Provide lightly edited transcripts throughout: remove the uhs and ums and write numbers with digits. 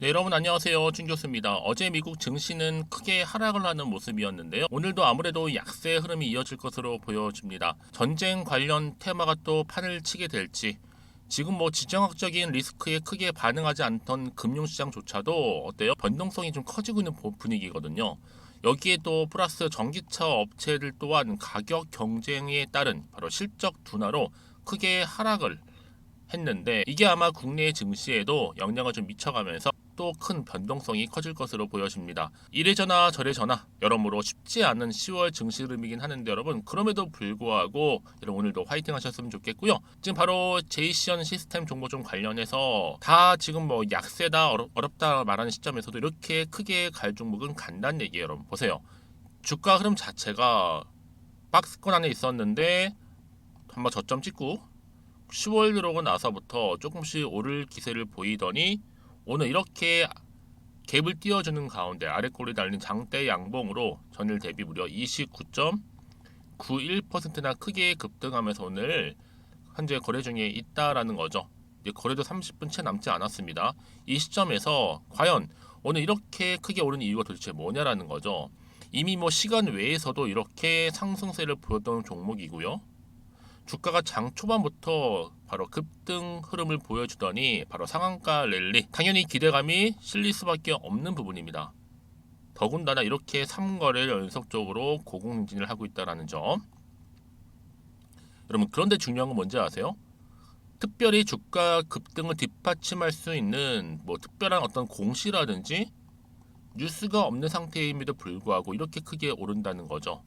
네, 여러분 안녕하세요. 준교수입니다. 어제 미국 증시는 크게 하락을 하는 모습이었는데요. 오늘도 아무래도 약세 흐름이 이어질 것으로 보여집니다. 전쟁 관련 테마가 또 판을 치게 될지, 지금 지정학적인 리스크에 크게 반응하지 않던 금융시장조차도 어때요? 변동성이 좀 커지고 있는 분위기거든요. 여기에 또 플러스 전기차 업체들 또한 가격 경쟁에 따른 바로 실적 둔화로 크게 하락을 했는데, 이게 아마 국내 증시에도 영향을 좀 미쳐가면서 또 큰 변동성이 커질 것으로 보여집니다. 이래저나 저래저나 여러모로 쉽지 않은 10월 증시 흐름이긴 하는데, 여러분 그럼에도 불구하고 여러분 오늘도 화이팅 하셨으면 좋겠고요. 지금 바로 제이시언 시스템 정보 좀 관련해서 다 지금 약세다 어렵다 말하는 시점에서도 이렇게 크게 갈 종목은 간다는 얘기예요. 여러분 보세요. 주가 흐름 자체가 박스권 안에 있었는데 한번 저점 찍고 10월 들어오고 나서부터 조금씩 오를 기세를 보이더니 오늘 이렇게 갭을 띄워주는 가운데 아래꼬리 달린 장대 양봉으로 전일 대비 무려 29.91%나 크게 급등하면서 오늘 현재 거래 중에 있다라는 거죠. 이제 거래도 30분 채 남지 않았습니다. 이 시점에서 과연 오늘 이렇게 크게 오른 이유가 도대체 뭐냐라는 거죠. 이미 시간 외에서도 이렇게 상승세를 보였던 종목이고요. 주가가 장 초반부터 바로 급등 흐름을 보여주더니 바로 상한가 랠리, 당연히 기대감이 실릴 수밖에 없는 부분입니다. 더군다나 이렇게 3거래를 연속적으로 고공행진을 하고 있다는 점. 여러분 그런데 중요한 건 뭔지 아세요? 특별히 주가 급등을 뒷받침할 수 있는 특별한 어떤 공시라든지 뉴스가 없는 상태임에도 불구하고 이렇게 크게 오른다는 거죠.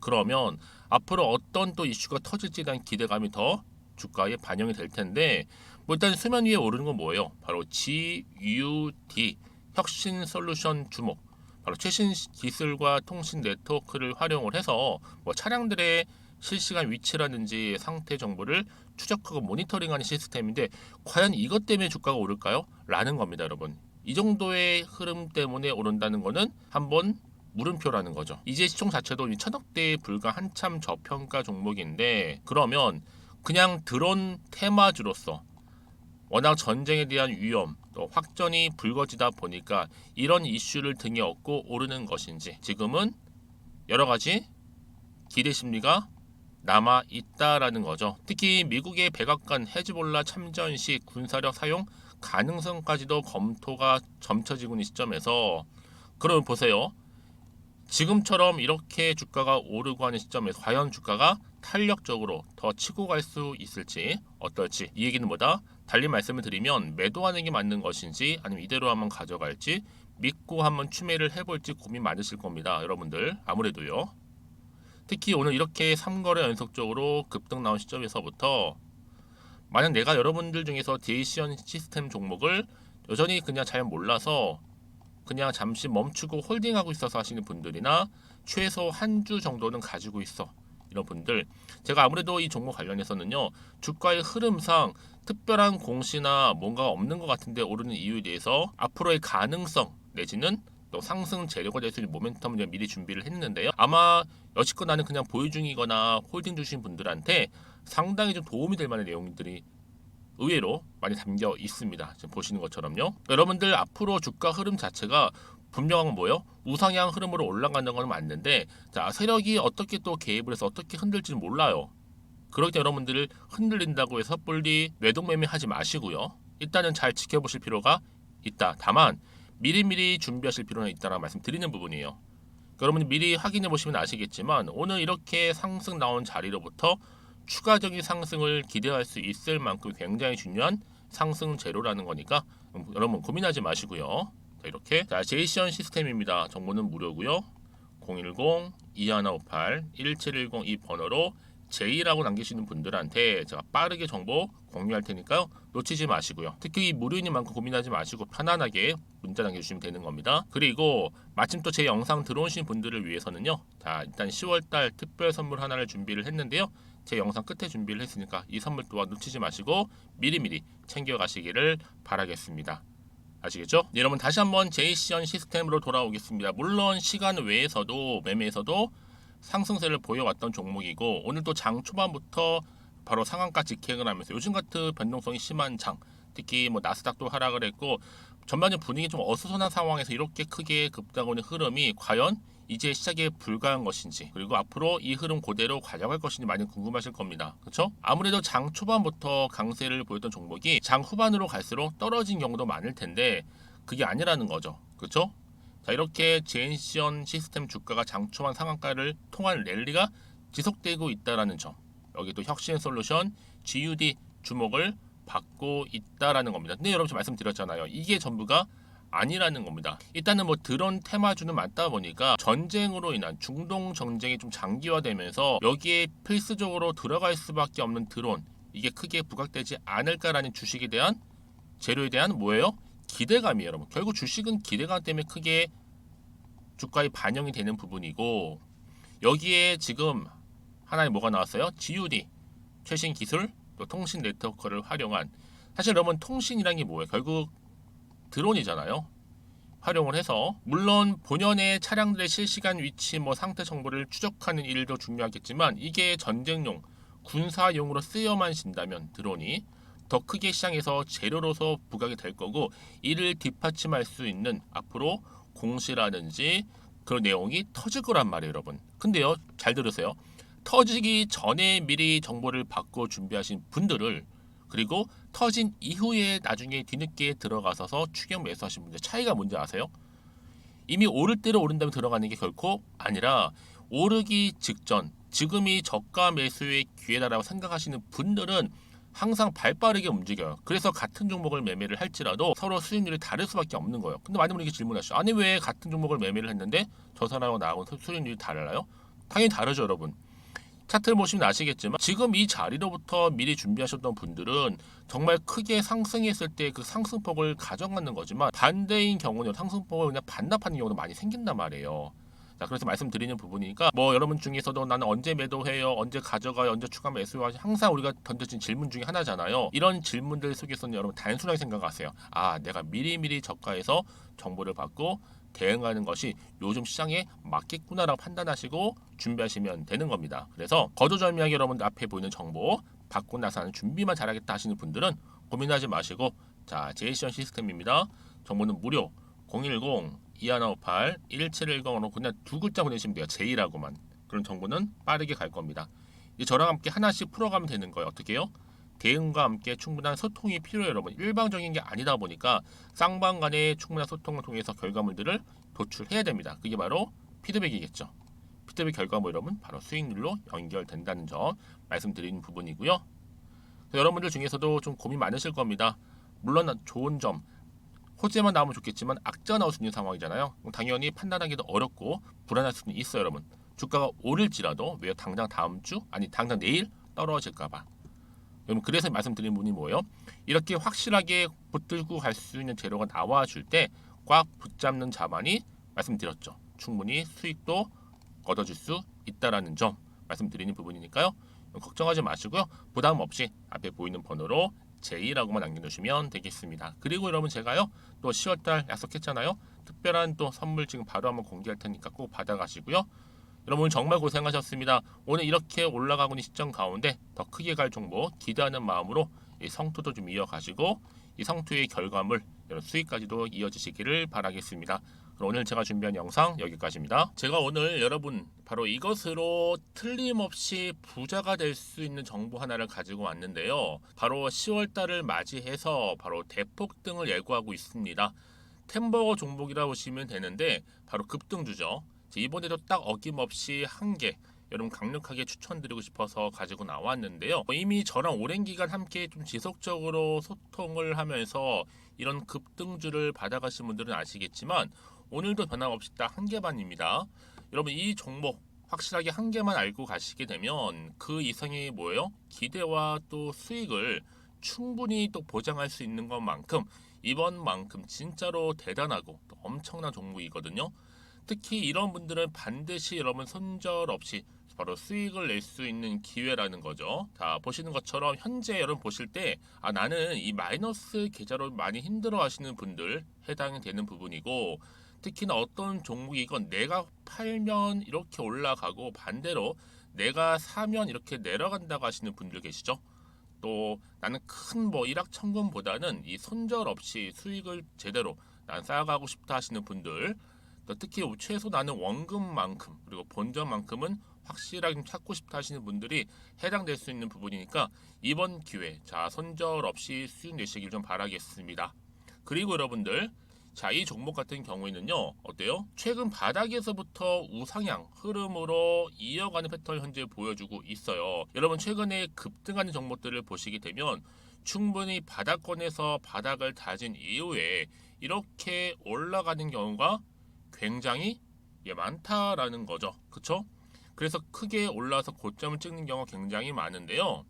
그러면 앞으로 어떤 또 이슈가 터질지에 대한 기대감이 더 주가에 반영이 될 텐데, 일단 수면 위에 오르는 건 뭐예요? 바로 GUD 혁신 솔루션 주목. 바로 최신 기술과 통신 네트워크를 활용을 해서 차량들의 실시간 위치라든지 상태 정보를 추적하고 모니터링하는 시스템인데, 과연 이것 때문에 주가가 오를까요? 라는 겁니다, 여러분. 이 정도의 흐름 때문에 오른다는 거는 한번 물음표라는 거죠. 이제 시총 자체도 1,000억대에 불과 한참 저평가 종목인데, 그러면 그냥 드론 테마주로서 워낙 전쟁에 대한 위험 또 확전이 불거지다 보니까 이런 이슈를 등에 업고 오르는 것인지, 지금은 여러 가지 기대 심리가 남아 있다라는 거죠. 특히 미국의 백악관 헤즈볼라 참전 시 군사력 사용 가능성까지도 검토가 점쳐지고 있는 시점에서, 그럼 보세요. 지금처럼 이렇게 주가가 오르고 하는 시점에서 과연 주가가 탄력적으로 더 치고 갈 수 있을지 어떨지, 이 얘기는 달리 말씀을 드리면 매도하는 게 맞는 것인지 아니면 이대로 한번 가져갈지 믿고 한번 추매를 해볼지 고민 많으실 겁니다. 여러분들 아무래도요. 특히 오늘 이렇게 3거래 연속적으로 급등 나온 시점에서부터 만약 내가 여러분들 중에서 제이시언 시스템 종목을 여전히 그냥 잘 몰라서 그냥 잠시 멈추고 홀딩하고 있어서 하시는 분들이나 최소 한 주 정도는 가지고 있어 이런 분들, 제가 아무래도 이 종목 관련해서는요, 주가의 흐름상 특별한 공시나 뭔가 없는 것 같은데 오르는 이유에 대해서 앞으로의 가능성 내지는 또 상승 재료가 될 수 있는 모멘텀을 미리 준비를 했는데요. 아마 여지껏 나는 그냥 보유 중이거나 홀딩 주신 분들한테 상당히 좀 도움이 될 만한 내용들이 의외로 많이 담겨 있습니다. 지금 보시는 것처럼요. 여러분들 앞으로 주가 흐름 자체가 분명한 건 뭐예요? 우상향 흐름으로 올라가는 건 맞는데, 자, 세력이 어떻게 또 개입을 해서 어떻게 흔들지는 몰라요. 그럴 때 여러분들을 흔들린다고 해서 섣불리 매도매매 하지 마시고요. 일단은 잘 지켜보실 필요가 있다. 다만 미리미리 준비하실 필요는 있다는 말씀드리는 부분이에요. 여러분이 미리 확인해 보시면 아시겠지만 오늘 이렇게 상승 나온 자리로부터 추가적인 상승을 기대할 수 있을 만큼 굉장히 중요한 상승 재료라는 거니까 여러분 고민하지 마시고요. 자, 이렇게 제이시언 시스템입니다. 정보는 무료고요. 010-2158-1710 이 번호로 제이라고 남기시는 분들한테 제가 빠르게 정보 공유할 테니까요. 놓치지 마시고요. 특히 이 무료인인 만큼 고민하지 마시고 편안하게 문자 남겨주시면 되는 겁니다. 그리고 마침 또 제 영상 들어오신 분들을 위해서는요. 자, 일단 10월달 특별 선물 하나를 준비를 했는데요. 제 영상 끝에 준비를 했으니까 이 선물 또한 놓치지 마시고 미리미리 챙겨가시기를 바라겠습니다. 아시겠죠? 네, 여러분 다시 한번 제이시언 시스템으로 돌아오겠습니다. 물론 시간 외에서도 매매에서도 상승세를 보여왔던 종목이고, 오늘 또 장 초반부터 바로 상한가 직행을 하면서 요즘 같은 변동성이 심한 장, 특히 나스닥도 하락을 했고 전반적인 분위기 좀 어수선한 상황에서 이렇게 크게 급락하는 흐름이 과연 이제 시작에 불과한 것인지, 그리고 앞으로 이 흐름 그대로 가져갈 것인지 많이 궁금하실 겁니다. 그렇죠? 아무래도 장 초반부터 강세를 보였던 종목이 장 후반으로 갈수록 떨어진 경우도 많을 텐데 그게 아니라는 거죠. 그렇죠? 자, 이렇게 제인시언 시스템 주가가 장 초반 상한가를 통한 랠리가 지속되고 있다라는 점, 여기 또 혁신솔루션 GUD 주목을 받고 있다라는 겁니다. 근데 여러분, 말씀드렸잖아요. 이게 전부가 아니라는 겁니다. 일단은 뭐 드론 테마주는 많다 보니까 전쟁으로 인한 중동 전쟁이 좀 장기화되면서 여기에 필수적으로 들어갈 수밖에 없는 드론, 이게 크게 부각되지 않을까라는 주식에 대한, 재료에 대한 뭐예요? 기대감이에요, 여러분. 결국 주식은 기대감 때문에 크게 주가에 반영이 되는 부분이고, 여기에 지금 하나의 뭐가 나왔어요? GUD, 최신 기술, 또 통신 네트워크를 활용한, 사실 여러분 통신이란 게 뭐예요? 결국 드론이잖아요. 활용을 해서 물론 본연의 차량들의 실시간 위치, 뭐 상태 정보를 추적하는 일도 중요하겠지만 이게 전쟁용, 군사용으로 쓰여만 진다면 드론이 더 크게 시장에서 재료로서 부각이 될 거고, 이를 뒷받침할 수 있는 앞으로 공시라든지 그런 내용이 터질 거란 말이에요, 여러분. 근데요, 잘 들으세요. 터지기 전에 미리 정보를 받고 준비하신 분들을, 그리고 터진 이후에 나중에 뒤늦게 들어가서 추격 매수하신 분들 차이가 뭔지 아세요? 이미 오를 대로 오른 다음에 들어가는 게 결코 아니라 오르기 직전, 지금이 저가 매수의 기회다라고 생각하시는 분들은 항상 발빠르게 움직여요. 그래서 같은 종목을 매매를 할지라도 서로 수익률이 다를 수밖에 없는 거예요. 근데 많은 분들이 질문하시죠. 아니 왜 같은 종목을 매매를 했는데 저 사람하고 나하고 수익률이 달라요? 당연히 다르죠, 여러분. 차트를 보시면 아시겠지만 지금 이 자리로부터 미리 준비하셨던 분들은 정말 크게 상승했을 때 그 상승폭을 가져가는 거지만, 반대인 경우는 상승폭을 그냥 반납하는 경우도 많이 생긴단 말이에요. 자, 그래서 말씀드리는 부분이니까 뭐 여러분 중에서도 나는 언제 매도해요, 언제 가져가요, 언제 추가 매수해요, 항상 우리가 던져진 질문 중에 하나잖아요. 이런 질문들 속에서는 여러분 단순하게 생각하세요. 아, 내가 미리미리 저가에서 정보를 받고 대응하는 것이 요즘 시장에 맞겠구나라고 판단하시고 준비하시면 되는 겁니다. 그래서 거두절미하게 여러분들 앞에 보이는 정보 받고 나서 하는 준비만 잘하겠다 하시는 분들은 고민하지 마시고, 자, 제이시언 시스템입니다. 정보는 무료 010-2158-1710으로 그냥 두 글자 보내시면 돼요. 제이라고만. 그런 정보는 빠르게 갈 겁니다. 이제 저랑 함께 하나씩 풀어가면 되는 거예요. 어떻게 해요? 대응과 함께 충분한 소통이 필요해요, 여러분. 일방적인 게 아니다 보니까 쌍방 간의 충분한 소통을 통해서 결과물들을 도출해야 됩니다. 그게 바로 피드백이겠죠. 피드백 결과물, 여러분, 바로 수익률로 연결된다는 점 말씀드리는 부분이고요. 여러분들 중에서도 좀 고민 많으실 겁니다. 물론 좋은 점, 호재만 나오면 좋겠지만 악재가 나올 수 있는 상황이잖아요. 당연히 판단하기도 어렵고 불안할 수는 있어요, 여러분. 주가가 오를지라도 왜 당장 다음 주, 아니 당장 내일 떨어질까봐. 여러분, 그래서 말씀드린 분이 뭐예요? 이렇게 확실하게 붙들고 갈 수 있는 재료가 나와줄 때 꽉 붙잡는 자만이, 말씀드렸죠, 충분히 수익도 얻어줄 수 있다라는 점 말씀드리는 부분이니까요. 걱정하지 마시고요. 부담 없이 앞에 보이는 번호로 제이라고만 남겨주시면 되겠습니다. 그리고 여러분, 제가요 또 10월달 약속했잖아요. 특별한 또 선물 지금 바로 한번 공개할 테니까 꼭 받아가시고요. 여러분 정말 고생하셨습니다. 오늘 이렇게 올라가고 있는 시점 가운데 더 크게 갈 종목 기대하는 마음으로 이 성투도 좀 이어가시고, 이 성투의 결과물 수익까지도 이어지시기를 바라겠습니다. 그럼 오늘 제가 준비한 영상 여기까지입니다. 제가 오늘 여러분 바로 이것으로 틀림없이 부자가 될 수 있는 정보 하나를 가지고 왔는데요. 바로 10월달을 맞이해서 바로 대폭등을 예고하고 있습니다. 템버거 종목이라고 보시면 되는데 바로 급등주죠. 이번에도 딱 어김없이 한 개 여러분 강력하게 추천드리고 싶어서 가지고 나왔는데요. 이미 저랑 오랜 기간 함께 좀 지속적으로 소통을 하면서 이런 급등주를 받아가신 분들은 아시겠지만 오늘도 변함없이 딱 한 개만입니다. 여러분, 이 종목 확실하게 한 개만 알고 가시게 되면 그 이상의 뭐예요? 기대와 또 수익을 충분히 또 보장할 수 있는 것만큼 이번만큼 진짜로 대단하고 또 엄청난 종목이거든요. 특히 이런 분들은 반드시 여러분 손절 없이 바로 수익을 낼 수 있는 기회라는 거죠. 자, 보시는 것처럼 현재 여러분 보실 때 나는 이 마이너스 계좌로 많이 힘들어 하시는 분들 해당이 되는 부분이고, 특히나 어떤 종목이건 내가 팔면 이렇게 올라가고 반대로 내가 사면 이렇게 내려간다고 하시는 분들 계시죠. 또 나는 큰 뭐 일확천금보다는 이 손절 없이 수익을 제대로 난 쌓아가고 싶다 하시는 분들, 또 특히 최소 나는 원금만큼 그리고 본전만큼은 확실하게 좀 찾고 싶다 하시는 분들이 해당될 수 있는 부분이니까 이번 기회 자 손절 없이 수익 내시길 좀 바라겠습니다. 그리고 여러분들, 자, 이 종목 같은 경우에는요, 어때요? 최근 바닥에서부터 우상향 흐름으로 이어가는 패턴을 현재 보여주고 있어요. 여러분, 최근에 급등하는 종목들을 보시게 되면 충분히 바닥권에서 바닥을 다진 이후에 이렇게 올라가는 경우가 굉장히 많다라는 거죠. 그쵸? 그래서 크게 올라서 고점을 찍는 경우가 굉장히 많은데요.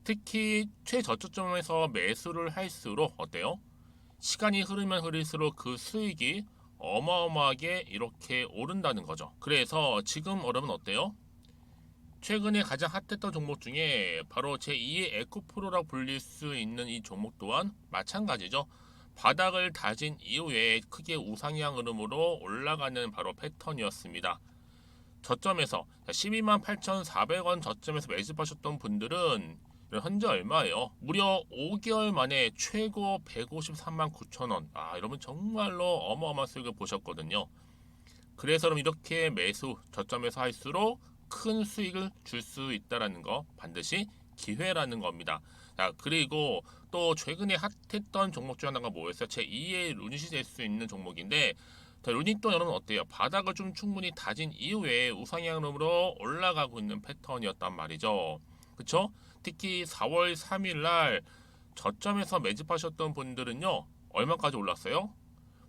특히 최저점에서 매수를 할수록 어때요? 시간이 흐르면 흐를수록 그 수익이 어마어마하게 이렇게 오른다는 거죠. 그래서 지금 여러분 어때요? 최근에 가장 핫했던 종목 중에 바로 제2의 에코프로라고 불릴 수 있는 이 종목 또한 마찬가지죠. 바닥을 다진 이후에 크게 우상향 흐름으로 올라가는 바로 패턴이었습니다. 저점에서 12만 8,400원 저점에서 매집하셨던 분들은 현재 얼마예요? 무려 5개월 만에 최고 153만 9천 원. 아, 여러분 정말로 어마어마한 수익을 보셨거든요. 그래서 그럼 이렇게 매수 저점에서 할수록 큰 수익을 줄 수 있다라는 거 반드시 기회라는 겁니다. 자, 그리고 또 최근에 핫했던 종목 중 하나가 뭐였어요? 제2의 루닛이 될 수 있는 종목인데, 자, 루닛 또 여러분 어때요? 바닥을 좀 충분히 다진 이후에 우상향으로 올라가고 있는 패턴이었단 말이죠. 그쵸? 특히 4월 3일 날 저점에서 매집하셨던 분들은요, 얼마까지 올랐어요?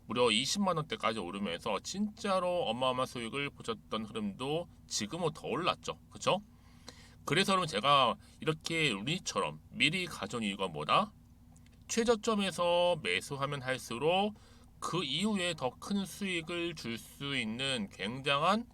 무려 20만 원대까지 오르면서 진짜로 어마어마한 수익을 보셨던 흐름도 지금은 더 올랐죠. 그쵸? 그래서 그럼 제가 이렇게 루닛처럼 미리 가져온 이유가 뭐다? 최저점에서 매수하면 할수록 그 이후에 더 큰 수익을 줄 수 있는 굉장한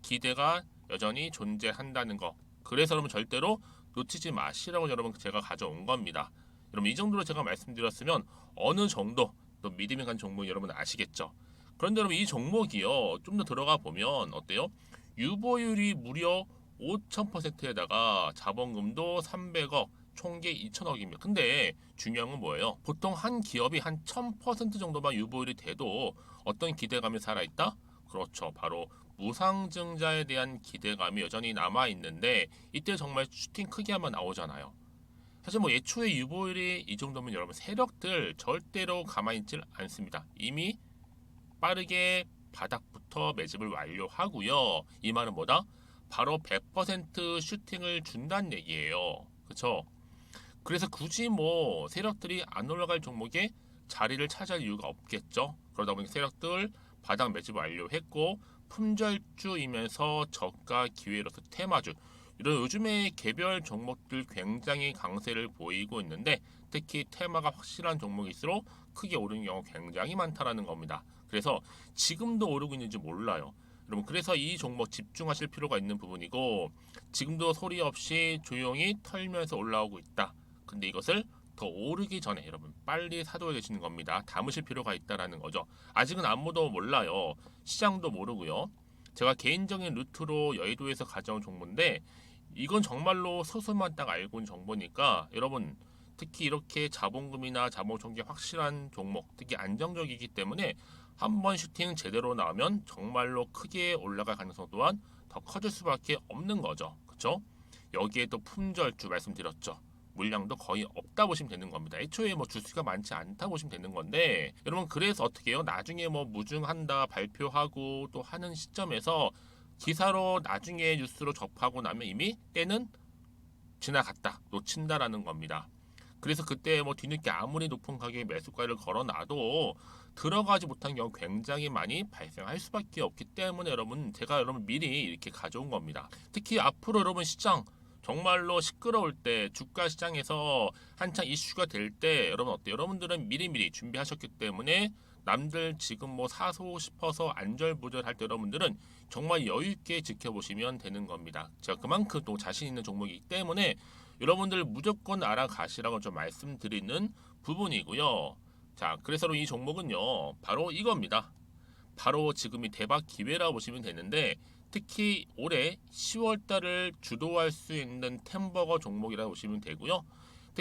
기대가 여전히 존재한다는 거. 그래서 여러분 절대로 놓치지 마시라고 여러분 제가 가져온 겁니다. 여러분 이 정도로 제가 말씀드렸으면 어느 정도 또 믿음이 간 종목 여러분 아시겠죠? 그런데 여러분 이 종목이요 좀 더 들어가 보면 어때요? 유보율이 무려 5,000%에다가 자본금도 300억, 총계 2천억입니다. 근데 중요한 건 뭐예요? 보통 한 기업이 한 1000% 정도만 유보율이 돼도 어떤 기대감이 살아있다? 그렇죠. 바로 무상증자에 대한 기대감이 여전히 남아있는데 이때 정말 슈팅 크게 한번 나오잖아요. 사실 뭐 예초에 유보율이 이 정도면 여러분 세력들 절대로 가만히 있질 않습니다. 이미 빠르게 바닥부터 매집을 완료하고요. 이 말은 뭐다? 바로 100% 슈팅을 준다는 얘기예요. 그쵸? 그래서 굳이 뭐 세력들이 안 올라갈 종목에 자리를 차지할 이유가 없겠죠. 그러다 보니 세력들 바닥 매집 완료했고 품절주이면서 저가 기회로서 테마주 이런 요즘에 개별 종목들 굉장히 강세를 보이고 있는데 특히 테마가 확실한 종목일수록 크게 오르는 경우 굉장히 많다라는 겁니다. 그래서 지금도 오르고 있는지 몰라요. 여러분 그래서 이 종목 집중하실 필요가 있는 부분이고 지금도 소리 없이 조용히 털면서 올라오고 있다. 근데 이것을 더 오르기 전에 여러분 빨리 사둬야 되시는 겁니다. 담으실 필요가 있다라는 거죠. 아직은 아무도 몰라요. 시장도 모르고요. 제가 개인적인 루트로 여의도에서 가져온 정보인데 이건 정말로 소수만 딱 알고 있는 정보니까 여러분 특히 이렇게 자본금이나 자본총계 확실한 종목 특히 안정적이기 때문에 한번 슈팅 제대로 나오면 정말로 크게 올라갈 가능성 또한 더 커질 수밖에 없는 거죠. 그렇죠? 여기에 또 품절주 말씀드렸죠. 물량도 거의 없다 보시면 되는 겁니다. 애초에 뭐 주수가 많지 않다 보시면 되는 건데 여러분 그래서 어떻게 해요? 나중에 뭐 무증한다 발표하고 또 하는 시점에서 기사로 나중에 뉴스로 접하고 나면 이미 때는 지나갔다 놓친다라는 겁니다. 그래서 그때 뭐 뒤늦게 아무리 높은 가격에 매수가를 걸어놔도 들어가지 못한 경우 굉장히 많이 발생할 수밖에 없기 때문에 여러분 제가 여러분 미리 이렇게 가져온 겁니다. 특히 앞으로 여러분 시장 정말로 시끄러울 때 주가 시장에서 한창 이슈가 될 때 여러분 어때요? 여러분들은 미리미리 준비하셨기 때문에 남들 지금 뭐 사고 싶어서 안절부절할 때 여러분들은 정말 여유 있게 지켜보시면 되는 겁니다. 제가 그만큼 또 자신 있는 종목이기 때문에 여러분들 무조건 알아가시라고 좀 말씀드리는 부분이고요. 자, 그래서 이 종목은요, 바로 이겁니다. 바로 지금이 대박 기회라고 보시면 되는데 특히 올해 10월 달을 주도할 수 있는 템버거 종목이라고 보시면 되고요.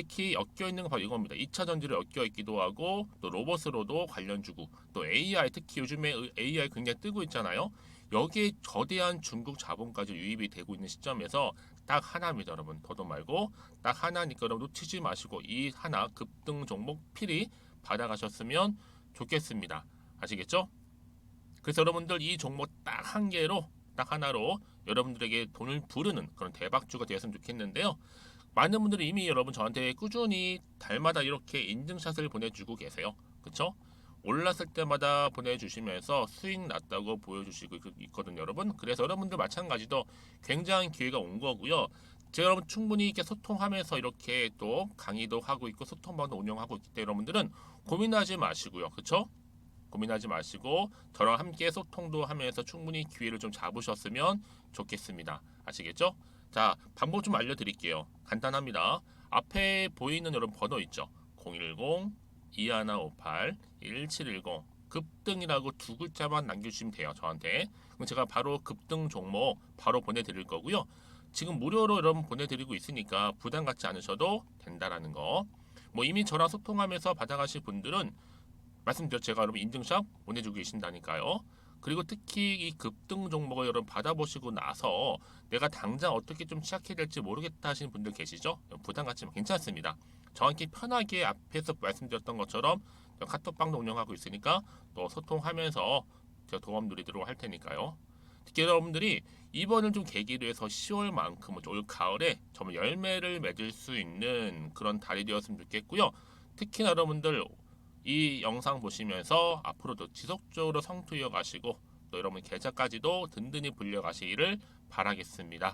특히 엮여 있는 건 바로 이겁니다. 2차 전지로 엮여 있기도 하고 또 로봇으로도 관련 주고 또 AI 특히 요즘에 AI 굉장히 뜨고 있잖아요. 여기에 거대한 중국 자본까지 유입이 되고 있는 시점에서 딱 하나입니다, 여러분. 더도 말고 딱 하나니까 여러분 놓치지 마시고 이 하나 급등 종목 필히 받아가셨으면 좋겠습니다. 아시겠죠? 그래서 여러분들 이 종목 딱 한 개로 딱 하나로 여러분들에게 돈을 부르는 그런 대박주가 되었으면 좋겠는데요. 많은 분들이 이미 여러분 저한테 꾸준히 달마다 이렇게 인증샷을 보내주고 계세요. 그쵸? 올랐을 때마다 보내주시면서 수익 났다고 보여주시고 있거든요, 여러분. 그래서 여러분들 마찬가지도 굉장한 기회가 온 거고요. 제가 여러분 충분히 이렇게 소통하면서 이렇게 또 강의도 하고 있고 소통방도 운영하고 있기 때문에 여러분들은 고민하지 마시고요. 그쵸? 고민하지 마시고 저랑 함께 소통도 하면서 충분히 기회를 좀 잡으셨으면 좋겠습니다. 아시겠죠? 자, 방법 좀 알려드릴게요. 간단합니다. 앞에 보이는 여러분 번호 있죠? 010-2158-1710 급등이라고 두 글자만 남겨주시면 돼요. 저한테. 그럼 제가 바로 급등 종목 바로 보내드릴 거고요. 지금 무료로 여러분 보내드리고 있으니까 부담 갖지 않으셔도 된다라는 거. 뭐 이미 저랑 소통하면서 받아가실 분들은 말씀드렸죠. 제가 여러분 인증샷 보내주고 계신다니까요. 그리고 특히 이 급등 종목을 여러분 받아보시고 나서 내가 당장 어떻게 좀 시작해야 될지 모르겠다 하시는 분들 계시죠? 부담 갖지 마. 괜찮습니다. 저한테 편하게 앞에서 말씀드렸던 것처럼 카톡방도 운영하고 있으니까 또 소통하면서 제가 도움 드리도록 할 테니까요. 특히 여러분들이 이번을 좀 계기로 해서 10월만큼은 올 가을에 정말 열매를 맺을 수 있는 그런 달이 되었으면 좋겠고요. 특히나 여러분들 이 영상 보시면서 앞으로도 지속적으로 성투 이어가시고 또 여러분 계좌까지도 든든히 불려가시기를 바라겠습니다.